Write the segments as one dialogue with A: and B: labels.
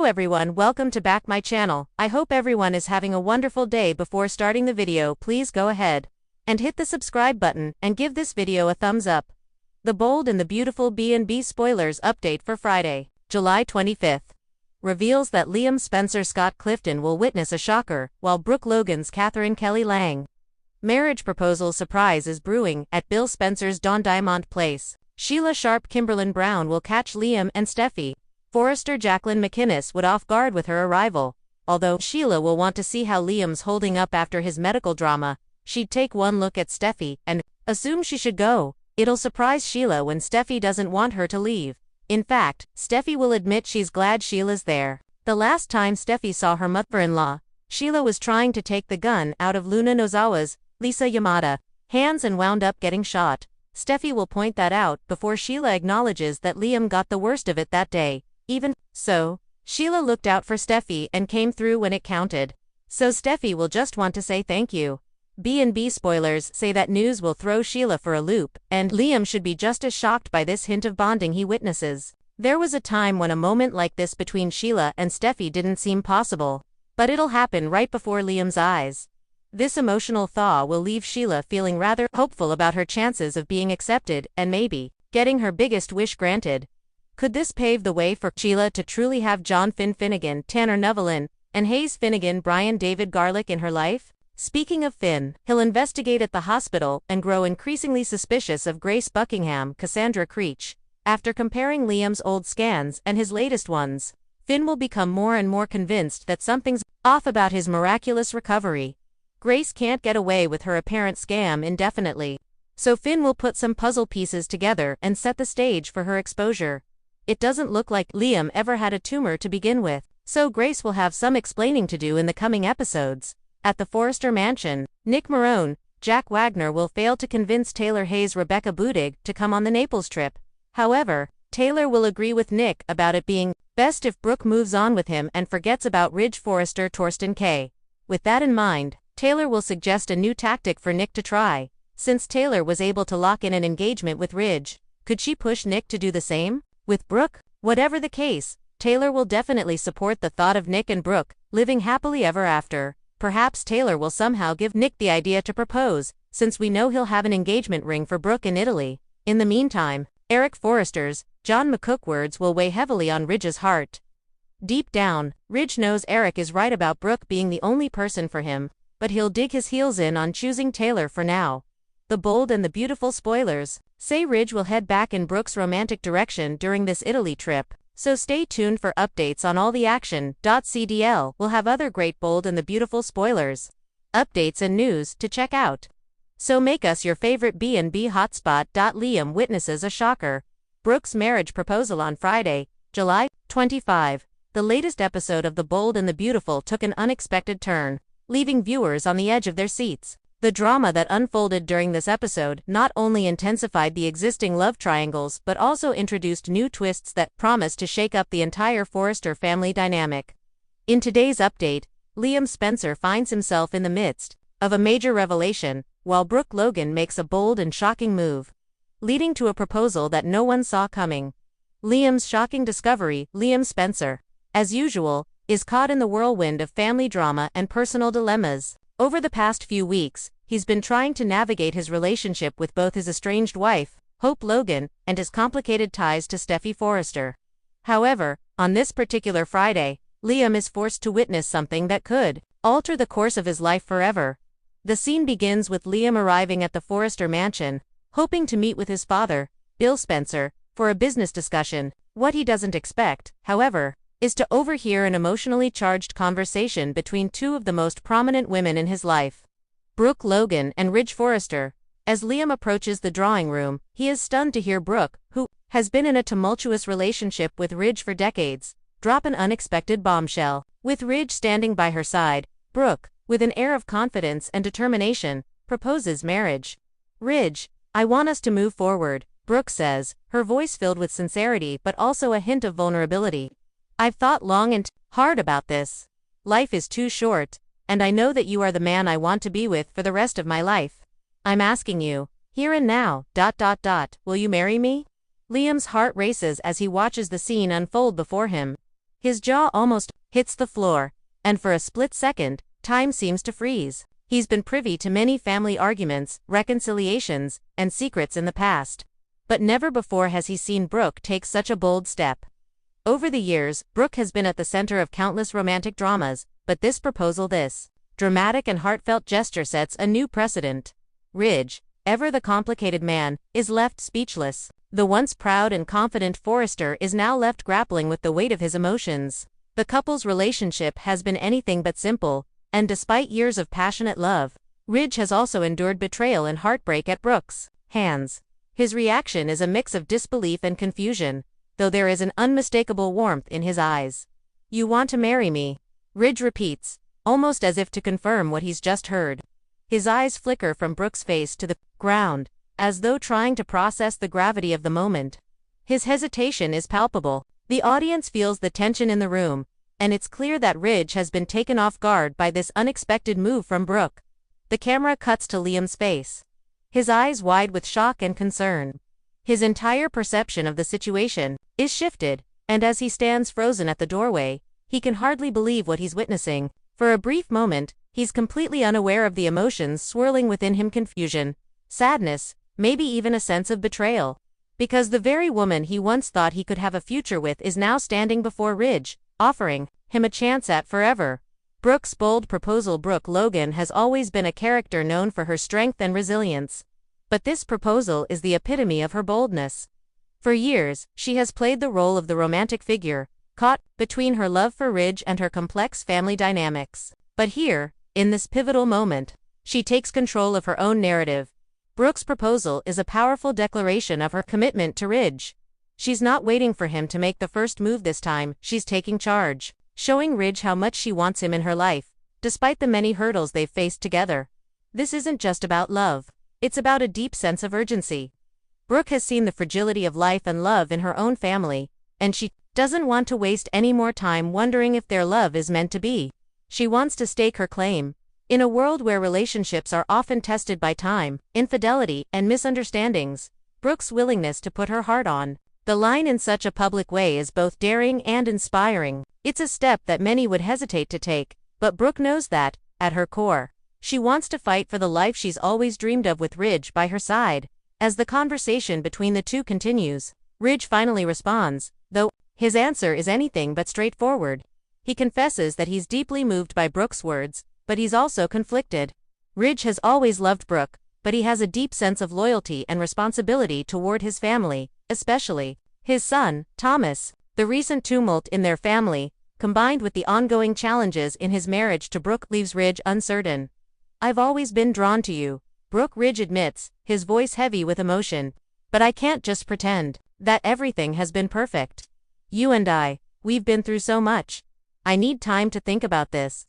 A: Hello everyone, welcome to back my channel. I hope everyone is having a wonderful day. Before starting the video, please go ahead and hit the subscribe button and give this video a thumbs up. The Bold and the Beautiful B&B spoilers update for Friday, July 25th, reveals that Liam Spencer Scott Clifton will witness a shocker, while Brooke Logan's Catherine Kelly Lang marriage proposal surprise is brewing at Bill Spencer's Don Diamond place. Sheila Sharp Kimberlyn Brown will catch Liam and Steffi Forrester Jacqueline McInnes would off guard with her arrival. Although Sheila will want to see how Liam's holding up after his medical drama, she'd take one look at Steffi and assume she should go. It'll surprise Sheila when Steffi doesn't want her to leave. In fact, Steffi will admit she's glad Sheila's there. The last time Steffi saw her mother-in-law, Sheila was trying to take the gun out of Luna Nozawa's, Lisa Yamada, hands and wound up getting shot. Steffi will point that out before Sheila acknowledges that Liam got the worst of it that day. Even so, Sheila looked out for Steffi and came through when it counted. So Steffi will just want to say thank you. B&B spoilers say that news will throw Sheila for a loop, and Liam should be just as shocked by this hint of bonding he witnesses. There was a time when a moment like this between Sheila and Steffi didn't seem possible. But it'll happen right before Liam's eyes. This emotional thaw will leave Sheila feeling rather hopeful about her chances of being accepted and maybe getting her biggest wish granted. Could this pave the way for Sheila to truly have John Finn Finnegan, Tanner Nevelin, and Hayes Finnegan Brian David Garlick in her life? Speaking of Finn, he'll investigate at the hospital and grow increasingly suspicious of Grace Buckingham, Cassandra Creech. After comparing Liam's old scans and his latest ones, Finn will become more and more convinced that something's off about his miraculous recovery. Grace can't get away with her apparent scam indefinitely. So Finn will put some puzzle pieces together and set the stage for her exposure. It doesn't look like Liam ever had a tumor to begin with, so Grace will have some explaining to do in the coming episodes. At the Forrester mansion, Nick Marone, Jack Wagner will fail to convince Taylor Hayes Rebecca Budig to come on the Naples trip. However, Taylor will agree with Nick about it being best if Brooke moves on with him and forgets about Ridge Forrester Torsten K. With that in mind, Taylor will suggest a new tactic for Nick to try. Since Taylor was able to lock in an engagement with Ridge, could she push Nick to do the same? With Brooke? Whatever the case, Taylor will definitely support the thought of Nick and Brooke living happily ever after. Perhaps Taylor will somehow give Nick the idea to propose, since we know he'll have an engagement ring for Brooke in Italy. In the meantime, Eric Forrester's John McCook words will weigh heavily on Ridge's heart. Deep down, Ridge knows Eric is right about Brooke being the only person for him, but he'll dig his heels in on choosing Taylor for now. The Bold and the Beautiful spoilers say Ridge will head back in Brooke's romantic direction during this Italy trip, so stay tuned for updates on all the action. CDL will have other great Bold and the Beautiful spoilers, updates and news to check out. So make us your favorite B&B hotspot. Liam witnesses a shocker. Brooke's marriage proposal on Friday, July 25. The latest episode of The Bold and the Beautiful took an unexpected turn, leaving viewers on the edge of their seats. The drama that unfolded during this episode not only intensified the existing love triangles but also introduced new twists that promise to shake up the entire Forrester family dynamic. In today's update, Liam Spencer finds himself in the midst of a major revelation, while Brooke Logan makes a bold and shocking move, leading to a proposal that no one saw coming. Liam's shocking discovery: Liam Spencer, as usual, is caught in the whirlwind of family drama and personal dilemmas. Over the past few weeks, he's been trying to navigate his relationship with both his estranged wife, Hope Logan, and his complicated ties to Steffi Forrester. However, on this particular Friday, Liam is forced to witness something that could alter the course of his life forever. The scene begins with Liam arriving at the Forrester mansion, hoping to meet with his father, Bill Spencer, for a business discussion. What he doesn't expect, however, is to overhear an emotionally charged conversation between two of the most prominent women in his life, Brooke Logan and Ridge Forrester. As Liam approaches the drawing room, he is stunned to hear Brooke, who has been in a tumultuous relationship with Ridge for decades, drop an unexpected bombshell. With Ridge standing by her side, Brooke, with an air of confidence and determination, proposes marriage. "Ridge, I want us to move forward," Brooke says, her voice filled with sincerity but also a hint of vulnerability. "I've thought long and hard about this. Life is too short, and I know that you are the man I want to be with for the rest of my life. I'm asking you, here and now, will you marry me?" Liam's heart races as he watches the scene unfold before him. His jaw almost hits the floor, and for a split second, time seems to freeze. He's been privy to many family arguments, reconciliations, and secrets in the past. But never before has he seen Brooke take such a bold step. Over the years, Brooke has been at the center of countless romantic dramas, but this dramatic and heartfelt gesture sets a new precedent. Ridge, ever the complicated man, is left speechless. The once proud and confident Forrester is now left grappling with the weight of his emotions. The couple's relationship has been anything but simple, and despite years of passionate love, Ridge has also endured betrayal and heartbreak at Brooke's hands. His reaction is a mix of disbelief and confusion, though there is an unmistakable warmth in his eyes. "You want to marry me?" Ridge repeats, almost as if to confirm what he's just heard. His eyes flicker from Brooke's face to the ground, as though trying to process the gravity of the moment. His hesitation is palpable. The audience feels the tension in the room, and it's clear that Ridge has been taken off guard by this unexpected move from Brooke. The camera cuts to Liam's face, his eyes wide with shock and concern. His entire perception of the situation is shifted, and as he stands frozen at the doorway, he can hardly believe what he's witnessing. For a brief moment, he's completely unaware of the emotions swirling within him: confusion, sadness, maybe even a sense of betrayal. Because the very woman he once thought he could have a future with is now standing before Ridge, offering him a chance at forever. Brooke's bold proposal. Brooke Logan has always been a character known for her strength and resilience. But this proposal is the epitome of her boldness. For years, she has played the role of the romantic figure, caught between her love for Ridge and her complex family dynamics. But here, in this pivotal moment, she takes control of her own narrative. Brooke's proposal is a powerful declaration of her commitment to Ridge. She's not waiting for him to make the first move this time, she's taking charge, showing Ridge how much she wants him in her life, despite the many hurdles they've faced together. This isn't just about love. It's about a deep sense of urgency. Brooke has seen the fragility of life and love in her own family, and she doesn't want to waste any more time wondering if their love is meant to be. She wants to stake her claim. In a world where relationships are often tested by time, infidelity, and misunderstandings, Brooke's willingness to put her heart on the line in such a public way is both daring and inspiring. It's a step that many would hesitate to take, but Brooke knows that, at her core, she wants to fight for the life she's always dreamed of with Ridge by her side. As the conversation between the two continues, Ridge finally responds, though his answer is anything but straightforward. He confesses that he's deeply moved by Brooke's words, but he's also conflicted. Ridge has always loved Brooke, but he has a deep sense of loyalty and responsibility toward his family, especially his son, Thomas. The recent tumult in their family, combined with the ongoing challenges in his marriage to Brooke, leaves Ridge uncertain. "I've always been drawn to you," Ridge admits, his voice heavy with emotion. "But I can't just pretend that everything has been perfect. You and we've been through so much. I need time to think about this."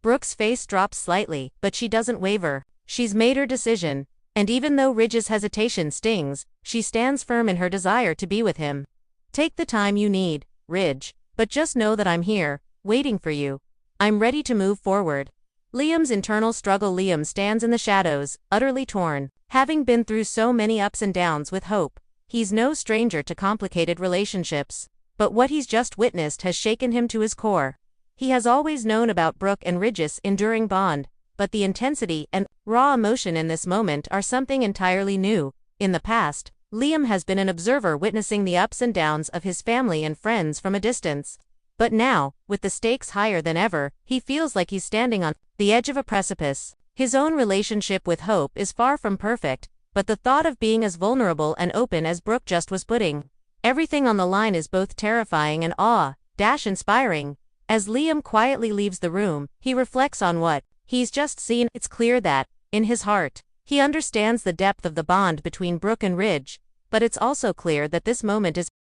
A: Brooke's face drops slightly, but she doesn't waver. She's made her decision, and even though Ridge's hesitation stings, she stands firm in her desire to be with him. "Take the time you need, Ridge, but just know that I'm here, waiting for you. I'm ready to move forward." Liam's internal struggle. Liam stands in the shadows, utterly torn. Having been through so many ups and downs with Hope, he's no stranger to complicated relationships. But what he's just witnessed has shaken him to his core. He has always known about Brooke and Ridge's enduring bond, but the intensity and raw emotion in this moment are something entirely new. In the past, Liam has been an observer witnessing the ups and downs of his family and friends from a distance. But now, with the stakes higher than ever, he feels like he's standing on the edge of a precipice. His own relationship with Hope is far from perfect, but the thought of being as vulnerable and open as Brooke just was putting everything on the line is both terrifying and awe-inspiring. As Liam quietly leaves the room, he reflects on what he's just seen. It's clear that, in his heart, he understands the depth of the bond between Brooke and Ridge, but it's also clear that this moment is